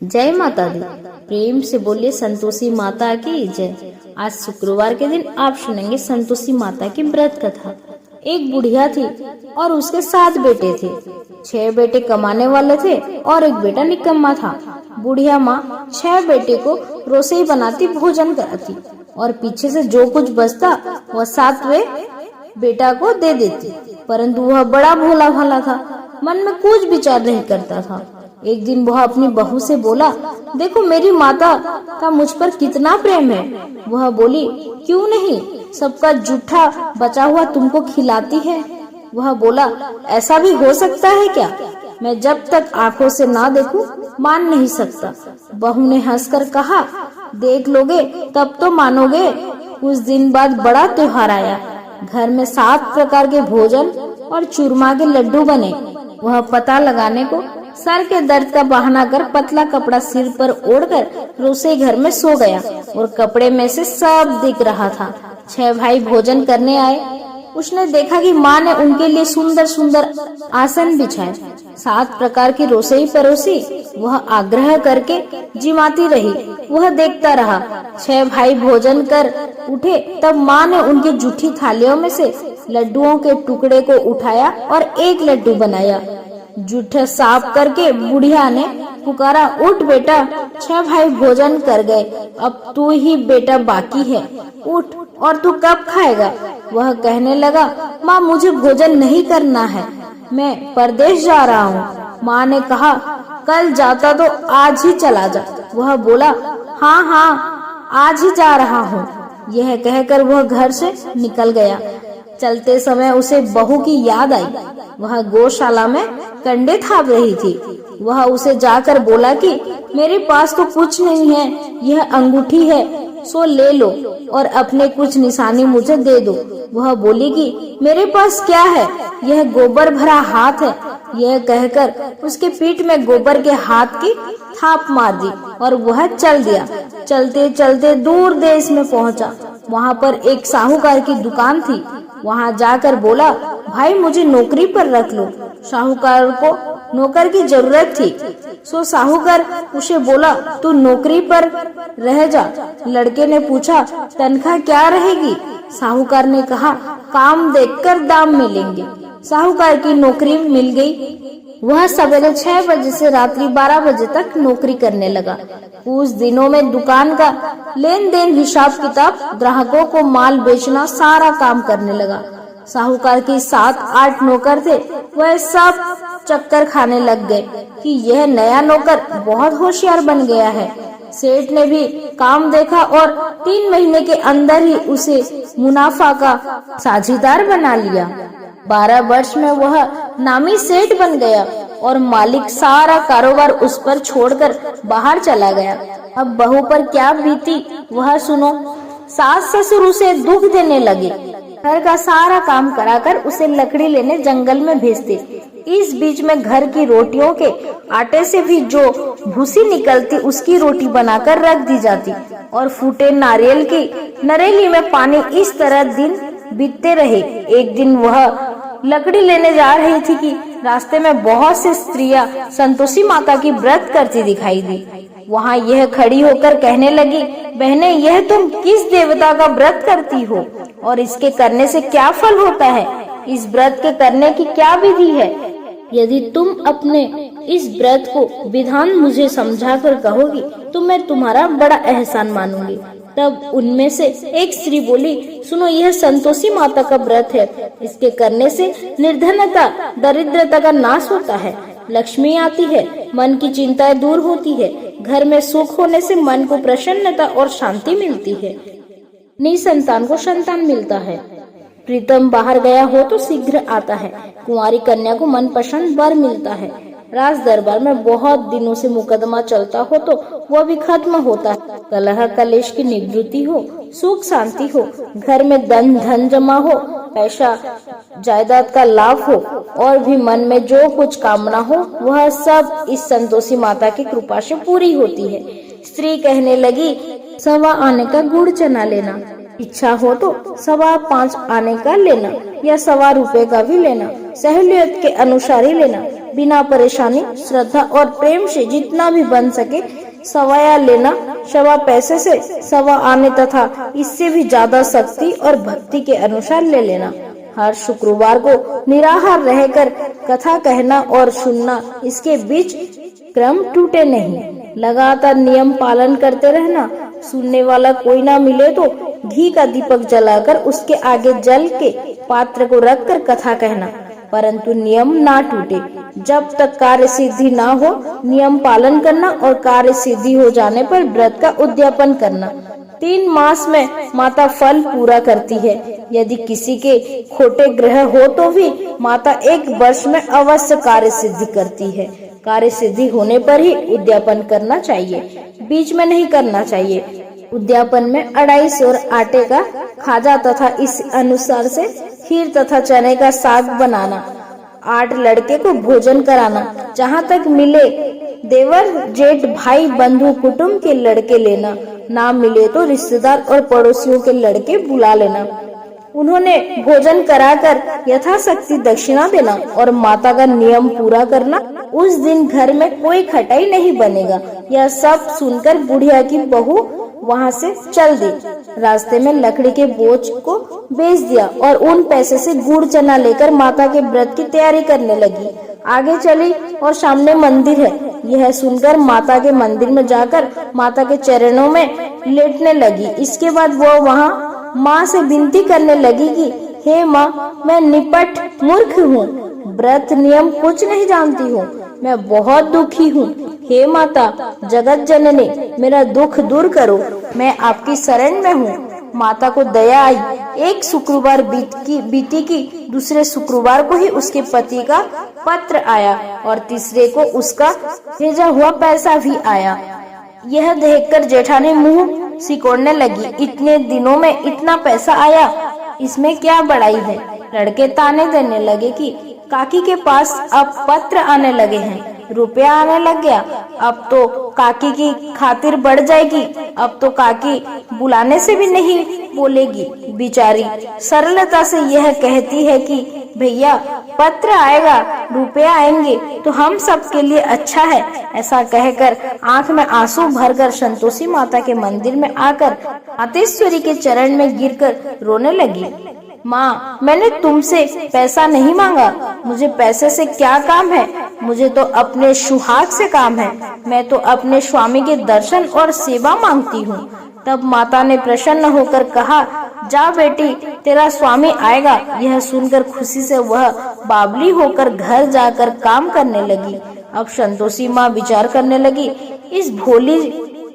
जय माता दी। प्रेम से बोलिए संतोषी माता की जय। आज शुक्रवार के दिन आप सुनेंगे संतोषी माता की व्रत कथा। एक बुढ़िया थी और उसके 7 बेटे थे। 6 बेटे कमाने वाले थे और एक बेटा निकम्मा था। बुढ़िया माँ 6 बेटे को रसोई बनाती, भोजन कराती और पीछे से जो कुछ बचता वह 7वें बेटा को दे देती। परंतु वह बड़ा भोला भाला था, मन में कुछ विचार नहीं करता था। एक दिन वह अपनी बहू से बोला, देखो मेरी माता का मुझ पर कितना प्रेम है। वह बोली, क्यों नहीं, सबका जूठा बचा हुआ तुमको खिलाती है। वह बोला, ऐसा भी हो सकता है क्या? मैं जब तक आंखों से ना देखूं मान नहीं सकता। बहू ने हंसकर कहा, देख लोगे तब तो मानोगे। कुछ दिन बाद बड़ा त्योहार आया। घर में 7 प्रकार के भोजन और चूरमा के लड्डू बने। वह पता लगाने को सर के दर्द का बहाना कर पतला कपड़ा सिर पर ओढ़कर रसोई घर में सो गया और कपड़े में से सब दिख रहा था। 6 भाई भोजन करने आए। उसने देखा कि माँ ने उनके लिए सुंदर सुंदर आसन बिछाए, 7 प्रकार की रसोई परोसी। वह आग्रह करके जिमाती रही। वह देखता रहा। 6 भाई भोजन कर उठे तब माँ ने उनकी जूठी थालियों में से लड्डुओं के टुकड़े को उठाया और एक लड्डू बनाया। जूठा साफ करके बुढ़िया ने पुकारा, उठ बेटा, 6 भाई भोजन कर गए, अब तू ही बेटा बाकी है, उठ, और तू कब खाएगा? वह कहने लगा, माँ मुझे भोजन नहीं करना है, मैं परदेश जा रहा हूँ। माँ ने कहा, कल जाता तो आज ही चला जा। वह बोला, हाँ हाँ आज ही जा रहा हूँ। यह कहकर वह घर से निकल गया। चलते समय उसे बहू की याद आई। वह गौशाला में कंडे थाप रही थी। वह उसे जाकर बोला कि मेरे पास तो कुछ नहीं है, यह अंगूठी है, सो ले लो और अपने कुछ निशानी मुझे दे दो। वह बोली कि मेरे पास क्या है, यह गोबर भरा हाथ है। यह कहकर उसके पीठ में गोबर के हाथ की थाप मार दी और वह चल दिया। चलते चलते दूर देश में पहुंचा। वहाँ पर एक साहूकार की दुकान थी। वहाँ जाकर बोला, भाई मुझे नौकरी पर रख लो। साहूकार को नौकर की जरूरत थी, सो साहूकार उसे बोला, तू नौकरी पर रह जा। लड़के ने पूछा, तनख्वाह क्या रहेगी? साहूकार ने कहा, काम देखकर दाम मिलेंगे। साहूकार की नौकरी मिल गई। वह सवेरे 6 बजे से रात्रि 12 बजे तक नौकरी करने लगा। कुछ दिनों में दुकान का लेन देन, हिसाब किताब, ग्राहकों को माल बेचना, सारा काम करने लगा। साहूकार की 7-8 नौकर थे। वह सब चक्कर खाने लग गए कि यह नया नौकर बहुत होशियार बन गया है। सेठ ने भी काम देखा और 3 महीने के अंदर ही उसे मुनाफा का साझीदार बना लिया। 12 वर्ष में वह नामी सेठ बन गया और मालिक सारा कारोबार उस पर छोड़कर बाहर चला गया। अब बहू पर क्या बीती वह सुनो। सास ससुर उसे दुख देने लगे। घर का सारा काम कराकर उसे लकड़ी लेने जंगल में भेजते। इस बीच में घर की रोटियों के आटे से भी जो भूसी निकलती उसकी रोटी बनाकर रख दी जाती और फूटे नारियल की नरेली में पानी। इस तरह दिन बीतते रहे। एक दिन वह लकड़ी लेने जा रही थी कि रास्ते में बहुत सी स्त्रियां संतोषी माता की व्रत करती दिखाई दी। वहाँ यह खड़ी होकर कहने लगी, बहने यह तुम किस देवता का व्रत करती हो और इसके करने से क्या फल होता है? इस व्रत के करने की क्या विधि है? यदि तुम अपने इस व्रत को विधान मुझे समझाकर कहोगी तो मैं तुम्हारा बड़ा एहसान मानूंगी। तब उनमें से एक स्त्री बोली, सुनो, यह संतोषी माता का व्रत है। इसके करने से निर्धनता, दरिद्रता का नाश होता है, लक्ष्मी आती है, मन की चिंताएं दूर होती है, घर में सुख होने से मन को प्रसन्नता और शांति मिलती है, निसंतान को संतान मिलता है, प्रीतम बाहर गया हो तो शीघ्र आता है, कुंवारी कन्या को मनपसंद वर मिलता है, राज दरबार में बहुत दिनों से मुकदमा चलता हो तो वह भी खत्म होता है, कलह कलेश की निवृत्ति हो, सुख शांति हो, घर में धन जमा हो, पैसा जायदाद का लाभ हो और भी मन में जो कुछ कामना हो वह सब इस संतोषी माता की कृपा से पूरी होती है। स्त्री कहने लगी, 1.25 आने का गुड़ चना लेना, इच्छा हो तो 5.25 आने का लेना या 1.25 रुपए का भी लेना, सहूलियत के अनुसार ही लेना। बिना परेशानी, श्रद्धा और प्रेम से जितना भी बन सके सवाया लेना, सवा पैसे से सवा आने तथा इससे भी ज्यादा शक्ति और भक्ति के अनुसार ले लेना। हर शुक्रवार को निराहार रहकर कथा कहना और सुनना, इसके बीच क्रम टूटे नहीं। लगातार नियम पालन करते रहना। सुनने वाला कोई ना मिले तो घी का दीपक जलाकर उसके आगे जल के पात्र को रखकर कथा कहना, परंतु नियम ना टूटे। जब तक कार्य सिद्धि ना हो नियम पालन करना और कार्य सिद्धि हो जाने पर व्रत का उद्यापन करना। 3 मास में माता फल पूरा करती है। यदि किसी के खोटे ग्रह हो तो भी माता 1 वर्ष में अवश्य कार्य सिद्धि करती है। कार्य सिद्धि होने पर ही उद्यापन करना चाहिए, बीच में नहीं करना चाहिए। उद्यापन में 2.5 सेर आटे का खाजा तथा इस अनुसार से खीर तथा चने का साग बनाना। 8 लड़के को भोजन कराना। जहाँ तक मिले देवर जेठ भाई बंधु कुटुंब के लड़के लेना, ना मिले तो रिश्तेदार और पड़ोसियों के लड़के बुला लेना। उन्होंने भोजन कराकर यथाशक्ति दक्षिणा देना और माता का नियम पूरा करना। उस दिन घर में कोई खटाई नहीं बनेगा। यह सब सुनकर बुढ़िया की बहू वहाँ से चल दी। रास्ते में लकड़ी के बोझ को बेच दिया और उन पैसे से गुड़ चना लेकर माता के व्रत की तैयारी करने लगी। आगे चली और सामने मंदिर है। यह सुनकर माता के मंदिर में जाकर माता के चरणों में लेटने लगी। इसके बाद वो वहाँ माँ से विनती करने लगी कि हे माँ, मैं निपट मूर्ख हूँ, व्रत नियम कुछ नहीं जानती हूँ, मैं बहुत दुखी हूँ। हे माता जगत जननी, मेरा दुख दूर करो, मैं आपकी शरण में हूँ। माता को दया आई। एक शुक्रवार बीती की दूसरे शुक्रवार को ही उसके पति का पत्र आया और तीसरे को उसका भेजा हुआ पैसा भी आया। यह देखकर जेठानी मुंह सिकोड़ने लगी। इतने दिनों में इतना पैसा आया, इसमें क्या बड़ाई है। लड़के ताने देने लगे कि काकी के पास अब पत्र आने लगे हैं, रुपया आने लग गया, अब तो काकी की खातिर बढ़ जाएगी, अब तो काकी बुलाने से भी नहीं बोलेगी। बेचारी सरलता से यह कहती है कि भैया पत्र आएगा, रुपया आएंगे तो हम सब के लिए अच्छा है। ऐसा कहकर आंख में आंसू भरकर संतोषी माता के मंदिर में आकर मातेश्वरी के चरण में गिरकर रोने लगी। माँ, मैंने तुमसे पैसा नहीं मांगा, मुझे पैसे से क्या काम है, मुझे तो अपने सुहाग से काम है, मैं तो अपने स्वामी के दर्शन और सेवा मांगती हूँ। तब माता ने प्रसन्न होकर कहा, जा बेटी, तेरा स्वामी आएगा। यह सुनकर खुशी से वह बावली होकर घर जाकर काम करने लगी। अब संतोषी माँ विचार करने लगी, इस भोली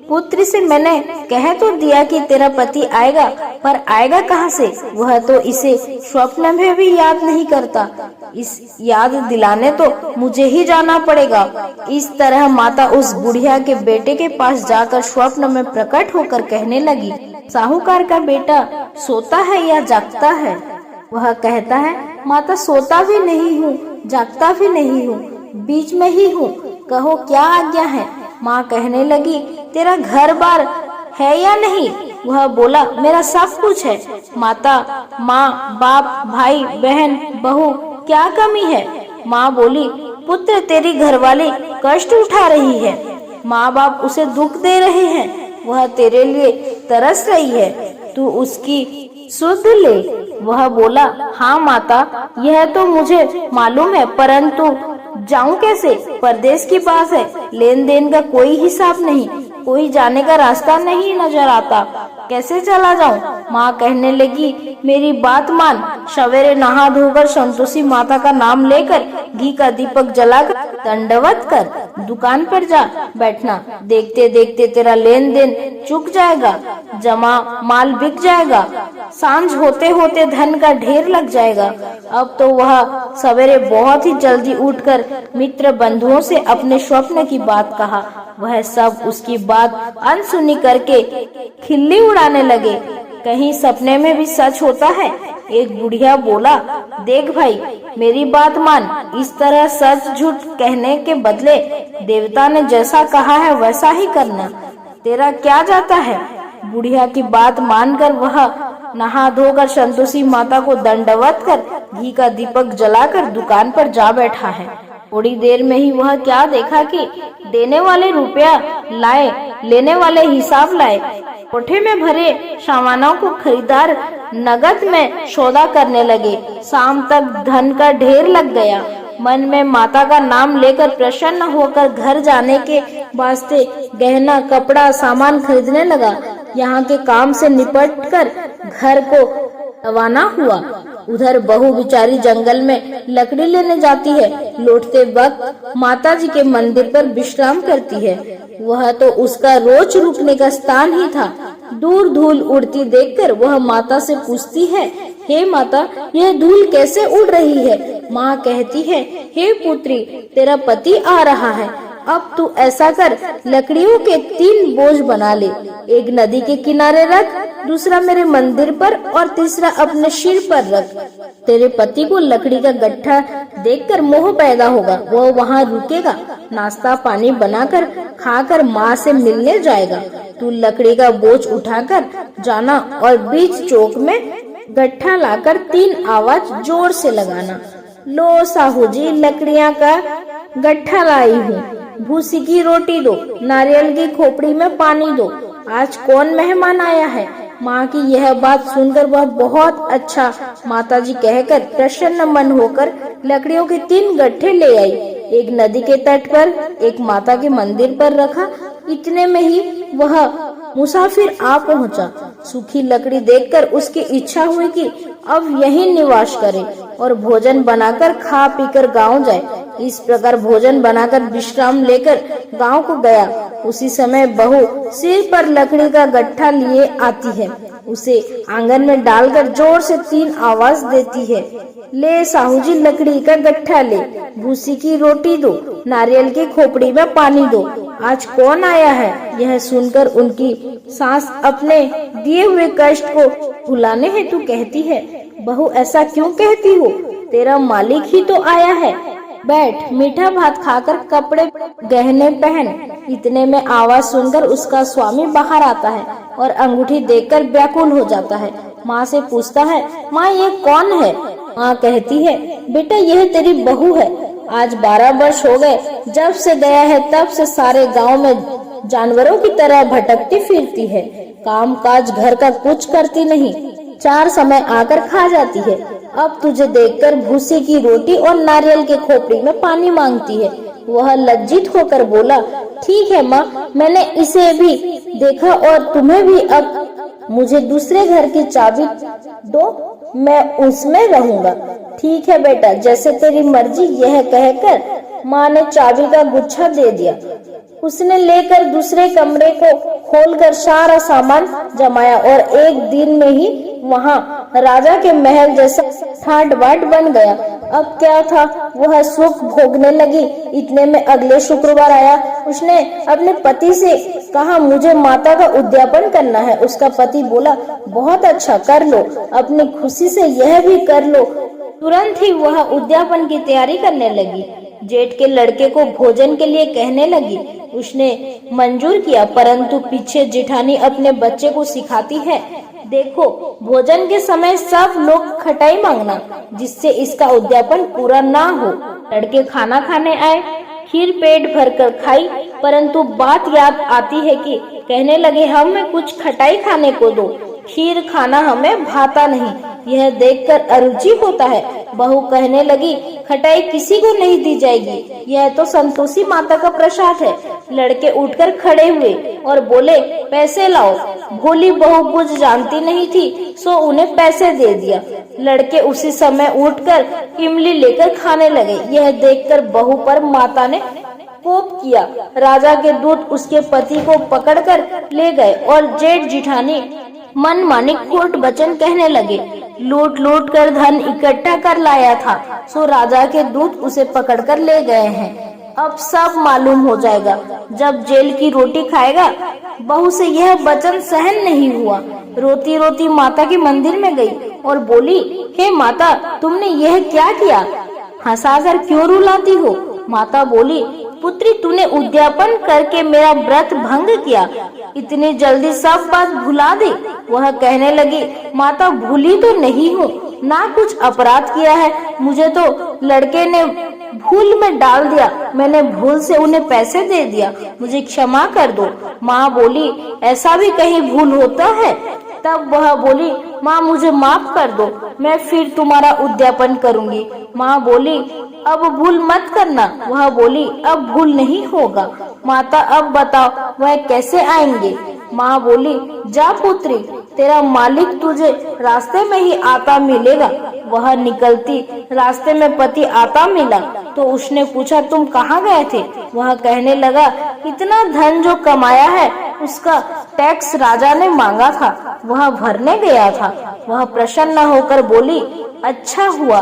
पुत्री से मैंने कह तो दिया कि तेरा पति आएगा, पर आएगा कहाँ से? वह तो इसे स्वप्न में भी याद नहीं करता। इस याद दिलाने तो मुझे ही जाना पड़ेगा। इस तरह माता उस बुढ़िया के बेटे के पास जाकर स्वप्न में प्रकट होकर कहने लगी, साहूकार का बेटा सोता है या जागता है? वह कहता है, माता सोता भी नहीं हूँ, जागता भी नहीं हूँ, बीच में ही हूँ, कहो क्या आज्ञा है? माँ कहने लगी, तेरा घर बार है या नहीं? वह बोला, मेरा सब कुछ है। माता, माँ, बाप, भाई, बहन, बहू, क्या कमी है? माँ बोली, पुत्र तेरी घरवाली कष्ट उठा रही है, माँ बाप उसे दुख दे रहे हैं, वह तेरे लिए तरस रही है, तू उसकी सुध ले। वह बोला, हाँ माता, यह तो मुझे मालूम है, परंतु जाऊं कैसे? परदेश की बात है, लेन देन का कोई हिसाब नहीं, कोई जाने का रास्ता नहीं नजर आता, कैसे चला जाऊं? माँ कहने लगी, मेरी बात मान, सवेरे नहा धोकर संतोषी माता का नाम लेकर घी का दीपक जलाकर दंडवत कर दुकान पर जा बैठना। देखते देखते तेरा लेन देन चुक जाएगा, जमा माल बिक जाएगा, सांझ होते होते धन का ढेर लग जाएगा। अब तो वह सवेरे बहुत ही जल्दी उठकर मित्र बंधुओं से अपने स्वप्न की बात कहा। वह सब उसकी बात अनसुनी करके खिल्ली उड़ाने लगे। कहीं सपने में भी सच होता है? एक बुढ़िया बोला, देख भाई, मेरी बात मान, इस तरह सच झूठ कहने के बदले देवता ने जैसा कहा है वैसा ही करना, तेरा क्या जाता है? बुढ़िया की बात मानकर वह नहा धोकर संतोषी माता को दंडवत कर घी का दीपक जलाकर दुकान पर जा बैठा है। थोड़ी देर में ही वह क्या देखा कि देने वाले रुपया लाए, लेने वाले हिसाब लाए। कोठे में भरे सामानों को खरीदार नगद में सौदा करने लगे। शाम तक धन का ढेर लग गया। मन में माता का नाम लेकर प्रसन्न होकर घर जाने के वास्ते गहना, कपड़ा, सामान खरीदने लगा। यहाँ के काम से निपट कर घर को रवाना हुआ। उधर बहू बिचारी जंगल में लकड़ी लेने जाती है। लौटते वक्त माता जी के मंदिर पर विश्राम करती है। वह तो उसका रोज रुकने का स्थान ही था। दूर धूल उड़ती देखकर वह माता से पूछती है, हे माता, यह धूल कैसे उड़ रही है? माँ कहती है, हे पुत्री, तेरा पति आ रहा है। अब तू ऐसा कर, लकड़ियों के 3 बोझ बना ले। एक नदी के किनारे रख, दूसरा मेरे मंदिर पर और तीसरा अपने सिर पर रख। तेरे पति को लकड़ी का गट्ठा देखकर मोह पैदा होगा। वह वहाँ रुकेगा, नाश्ता पानी बनाकर खाकर माँ से मिलने जाएगा। तू लकड़ी का बोझ उठाकर जाना और बीच चौक में गट्ठा लाकर 3 आवाज जोर से लगाना। लो साहू जी, लकड़ियाँ का गट्ठा लाई हूँ, भूसी की रोटी दो, नारियल की खोपड़ी में पानी दो। आज कौन मेहमान आया है? माँ की यह बात सुनकर वह बहुत अच्छा माताजी कहकर प्रसन्न मन होकर लकड़ियों के 3 गट्ठे ले आई। एक नदी के तट पर, एक माता के मंदिर पर रखा। इतने में ही वह मुसाफिर आ पहुंचा। सूखी लकड़ी देखकर उसकी इच्छा हुई कि अब यहीं निवास करे और भोजन बनाकर खा पीकर गांव जाए। इस प्रकार भोजन बनाकर विश्राम लेकर गांव को गया। उसी समय बहू सिर पर लकड़ी का गट्ठा लिए आती है। उसे आंगन में डालकर जोर से 3 आवाज देती है, ले साहू जी, लकड़ी का गट्ठा ले, भूसी की रोटी दो, नारियल की खोपड़ी में पानी दो। आज कौन आया है? यह सुनकर उनकी सास अपने दिए हुए कष्ट को भुलाने हेतु कहती है, बहू ऐसा क्यों कहती हो? तेरा मालिक ही तो आया है। बैठ, मीठा भात खाकर कपड़े गहने पहन। इतने में आवाज सुनकर उसका स्वामी बाहर आता है और अंगूठी देखकर व्याकुल हो जाता है। माँ से पूछता है, माँ ये कौन है? माँ कहती है, बेटा यह तेरी बहू है। आज 12 वर्ष हो गए जब से गया है, तब से सारे गांव में जानवरों की तरह भटकती फिरती है। काम काज घर का कुछ करती नहीं, 4 समय आकर खा जाती है। अब तुझे देखकर भूसी की रोटी और नारियल के खोपड़ी में पानी मांगती है। वह लज्जित होकर बोला, ठीक है माँ, मैंने इसे भी देखा और तुम्हें भी। अब मुझे दूसरे घर की चाबी दो, मैं उसमें रहूंगा। ठीक है बेटा, जैसे तेरी मर्जी। यह कहकर माँ ने चाबी का गुच्छा दे दिया। उसने लेकर दूसरे कमरे को खोलकर सारा सामान जमाया और एक दिन में ही वहाँ राजा के महल जैसा ठाट बाट बन गया। अब क्या था, वह सुख भोगने लगी। इतने में अगले शुक्रवार आया। उसने अपने पति से कहा, मुझे माता का उद्यापन करना है। उसका पति बोला, बहुत अच्छा, कर लो, अपनी खुशी से यह भी कर लो। तुरंत ही वह उद्यापन की तैयारी करने लगी। जेठ के लड़के को भोजन के लिए कहने लगी। उसने मंजूर किया, परंतु पीछे जेठानी अपने बच्चे को सिखाती है, देखो भोजन के समय सब लोग खटाई मांगना, जिससे इसका उद्यापन पूरा ना हो। लड़के खाना खाने आए, खीर पेट भरकर खाई, परंतु बात याद आती है कि कहने लगे, हमें कुछ खटाई खाने को दो, खीर खाना हमें भाता नहीं। यह देखकर अरुचि होता है। बहू कहने लगी, खटाई किसी को नहीं दी जाएगी, यह तो संतोषी माता का प्रसाद है। लड़के उठकर खड़े हुए और बोले, पैसे लाओ। भोली बहू कुछ जानती नहीं थी, सो उन्हें पैसे दे दिया। लड़के उसी समय उठकर इमली लेकर खाने लगे। यह देखकर बहू पर माता ने कोप किया। राजा के दूत उसके पति को पकड़कर ले गए और जेठ जिठानी मन मानिक कोट वचन कहने लगे। लूट लूट कर धन इकट्ठा कर लाया था, सो राजा के दूत उसे पकड़कर ले गए हैं। अब सब मालूम हो जाएगा। जब जेल की रोटी खाएगा। बहू से यह वचन सहन नहीं हुआ। रोती रोती माता के मंदिर में गई और बोली, हे माता, तुमने यह क्या किया? हंसाकर क्यों रुलाती हो? माता बोली, पुत्री, तूने उद्यापन करके मेरा व्रत भंग किया, इतनी जल्दी सब बात भुला दी। वह कहने लगी, माता भूली तो नहीं हूँ, ना कुछ अपराध किया है। मुझे तो लड़के ने भूल में डाल दिया, मैंने भूल से उन्हें पैसे दे दिया, मुझे क्षमा कर दो। माँ बोली, ऐसा भी कहीं भूल होता है? तब वह बोली, माँ मुझे माफ कर दो, मैं फिर तुम्हारा उद्यापन करूंगी। माँ बोली, अब भूल मत करना। वह बोली, अब भूल नहीं होगा। माता, अब बताओ वह कैसे आएंगे? माँ बोली, जा पुत्री, तेरा मालिक तुझे रास्ते में ही आता मिलेगा। वह निकलती रास्ते में पति आता मिला तो उसने पूछा, तुम कहाँ गए थे? वह कहने लगा, इतना धन जो कमाया है उसका टैक्स राजा ने मांगा था, वह भरने गया था। वह प्रसन्न होकर बोली, अच्छा हुआ,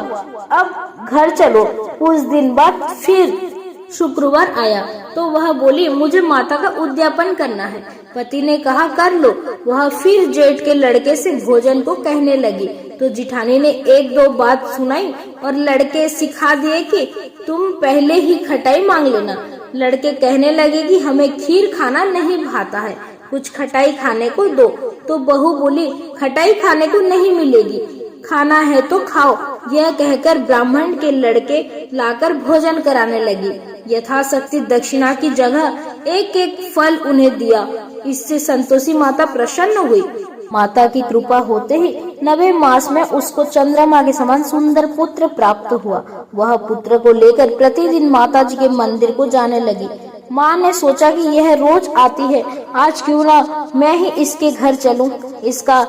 अब घर चलो। कुछ दिन बाद फिर शुक्रवार आया तो वह बोली, मुझे माता का उद्यापन करना है। पति ने कहा, कर लो। वह फिर जेठ के लड़के से भोजन को कहने लगी तो जिठानी ने एक दो बात सुनाई और लड़के सिखा दिए कि तुम पहले ही खटाई मांग लेना। लड़के कहने लगे कि हमें खीर खाना नहीं भाता है, कुछ खटाई खाने को दो। तो बहू बोली, खटाई खाने को नहीं मिलेगी, खाना है तो खाओ। यह कहकर ब्राह्मण के लड़के लाकर भोजन कराने लगी। यथाशक्ति दक्षिणा की जगह एक एक फल उन्हें दिया। इससे संतोषी माता प्रसन्न हुई। माता की कृपा होते ही 9वें मास में उसको चंद्रमा के समान सुंदर पुत्र प्राप्त हुआ। वह पुत्र को लेकर प्रतिदिन माता जी के मंदिर को जाने लगी। माँ ने सोचा कि यह रोज आती है, आज क्यों ना मैं ही इसके घर चलूं, इसका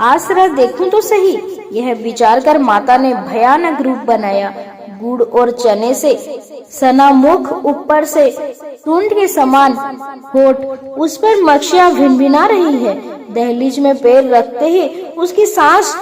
आश्रय देखूं तो सही। यह विचार कर माता ने भयानक रूप बनाया। गुड़ और चने से सना मुख, ऊपर से सूंड के समान होठ, उस पर मक्खियां भिनभिना रही है। दहलीज में पैर रखते ही उसकी सांस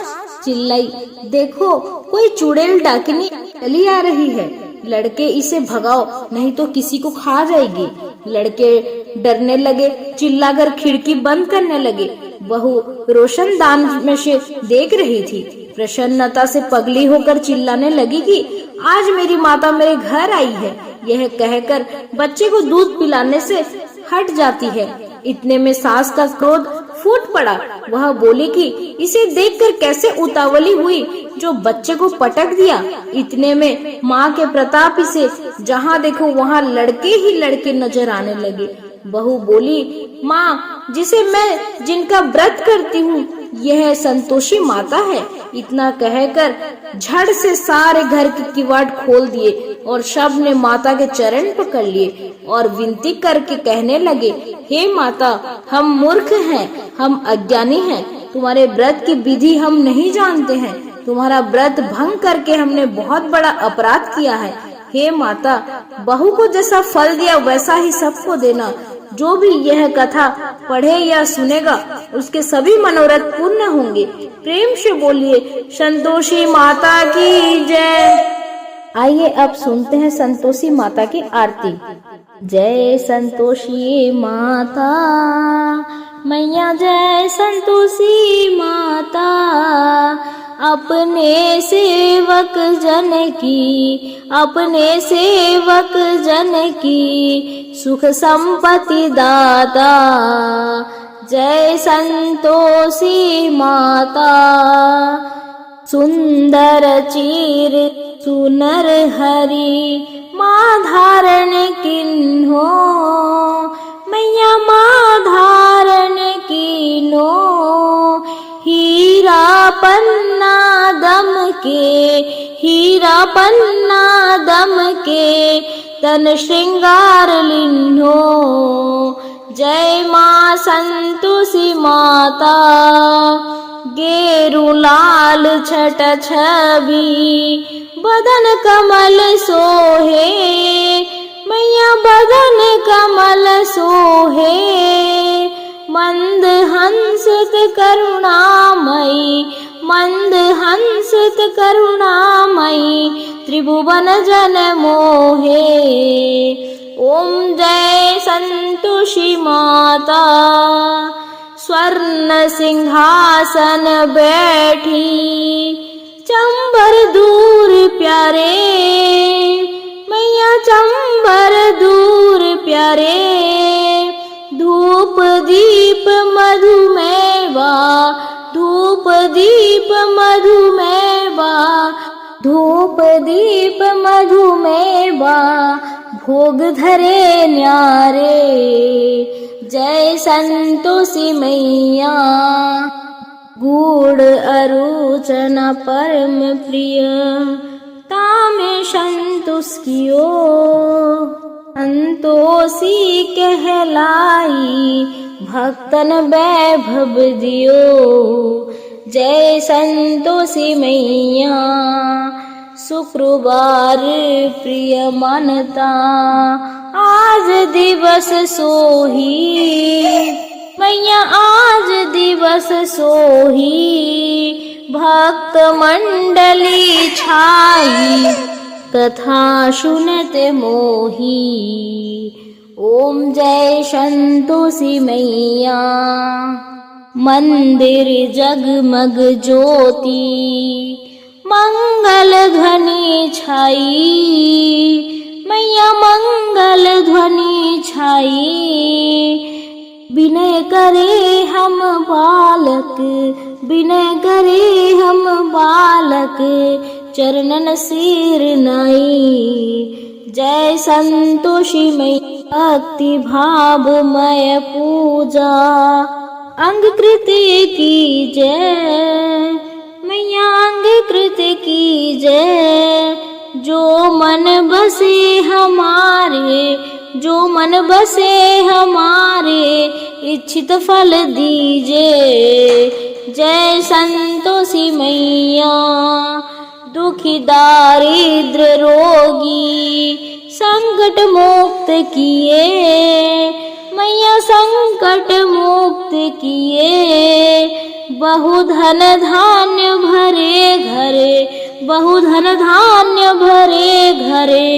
चिल्लाई, देखो कोई चुड़ैल डाकिनी चली आ रही है, लड़के इसे भगाओ नहीं तो किसी को खा जाएगी। लड़के डरने लगे, चिल्लाकर खिड़की बंद करने लगे। बहू रोशनदान में से देख रही थी। प्रसन्नता से पगली होकर चिल्लाने लगी कि आज मेरी माता मेरे घर आई है। यह कहकर बच्चे को दूध पिलाने से हट जाती है। इतने में सास का क्रोध फूट पड़ा। वह बोली कि इसे देखकर कैसे उतावली हुई जो बच्चे को पटक दिया। इतने में माँ के प्रताप से जहाँ देखो वहाँ लड़के ही लड़के नजर आने लगे। बहू बोली, माँ जिनका व्रत करती हूँ यह संतोषी माता है। इतना कहकर झड़ से सारे घर के किवाड़ खोल दिए और सब ने माता के चरण पकड़ लिए और विनती करके कहने लगे, हे माता, हम मूर्ख हैं, हम अज्ञानी हैं, तुम्हारे व्रत की विधि हम नहीं जानते हैं, तुम्हारा व्रत भंग करके हमने बहुत बड़ा अपराध किया है। हे माता, बहू को जैसा फल दिया वैसा ही सबको देना। जो भी यह कथा पढ़े या सुनेगा उसके सभी मनोरथ पूर्ण होंगे। प्रेम से बोलिए संतोषी माता की जय। आइए अब सुनते हैं संतोषी माता की आरती। जय संतोषी माता मैया, जय संतोषी माता, अपने सेवक जन की सुख संपत्ति दाता। जय संतोषी माता, सुंदर चीर सुनर हरि, माँ धारण किन्हो, मैया माँ धारण किन्हो, हीरा पन्ना दम के तन श्रृंगार लिन्हो। जय माँ संतोषी माता, गेरु लाल छट छवि, बदन कमल सोहे, मैया बदन कमल सोहे, मंद हंसित करुणामयी, त्रिभुवन जन मोहे। ओम जय संतोषी माता, स्वर्ण सिंहासन बैठी, चंबर दूर प्यारे, मैया चंबर दूर प्यारे, धूप दीप मधुमेवा, धूप दीप दीप मधुमेह बा भोग धरे न्यारे। जय संतोषी मैया गूढ़ अरुचना परम प्रिय तामे संतोष कियो। संतोषी कहलाई भक्तन वैभव दियो। जय संतोषी मैया शुक्रवार प्रिय मनता आज दिवस सोही। मैया आज दिवस सोही भक्त मंडली छाई कथा सुनते मोही। ओम जय संतोषी मैया मंदिर जगमग ज्योति मंगल ध्वनि छाई। मैया मंगल ध्वनि छाई विनय करे हम बालक विनय करे हम बालक चरणन सिर नाई। जय संतोषी मैया भक्ति भावमय पूजा अंग कृति की जय। मैया अंग कृति की जय। जो मन बसे हमारे जो मन बसे हमारे इच्छित फल दीजे। जय संतोषी मैया दुखी दारिद्र रोगी संकट मुक्त किए। मैया संकट मुक्त किए बहुधन धान्य भरे घरे बहुधन धान्य भरे घरे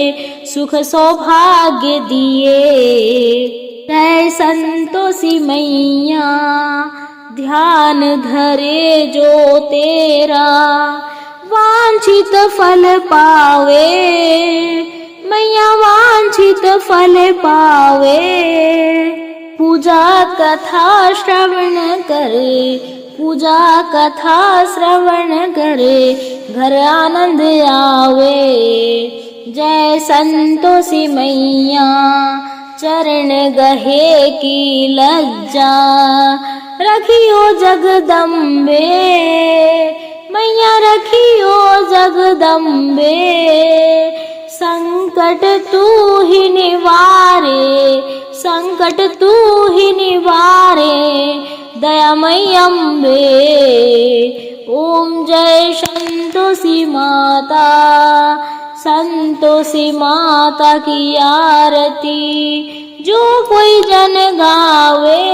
सुख सौभाग्य दिए। जय संतोषी मैया ध्यान धरे जो तेरा वांछित फल पावे। मैया वांछित फल पावे पूजा कथा श्रवण करे पूजा कथा श्रवण करे घर आनंद आवे। जय संतोषी मैया चरण गहे की लज्जा रखियो जगदम्बे। मैया रखियो जगदम्बे संकट तू ही निवारे संकट तू ही निवारे दयामयी अम्बे। ओम जय संतोषी माता की आरती जो कोई जन गावे।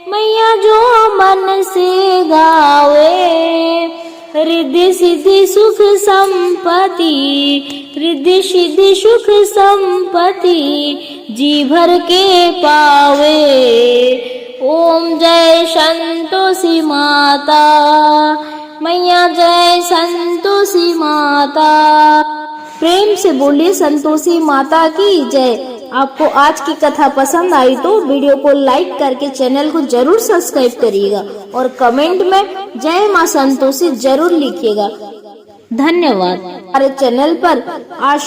मैया जो मन से गावे रिद्धि सिद्धि सुख संपत्ति रिद्धि सिद्धि सुख संपत्ति जी भर के पावे। ओम जय संतोषी माता मैया जय संतोषी माता। प्रेम से बोलिए संतोषी माता की जय। आपको आज की कथा पसंद आई तो वीडियो को लाइक करके चैनल को जरूर सब्सक्राइब करिएगा और कमेंट में जय मां संतोषी जरूर लिखिएगा। धन्यवाद। हमारे चैनल पर आज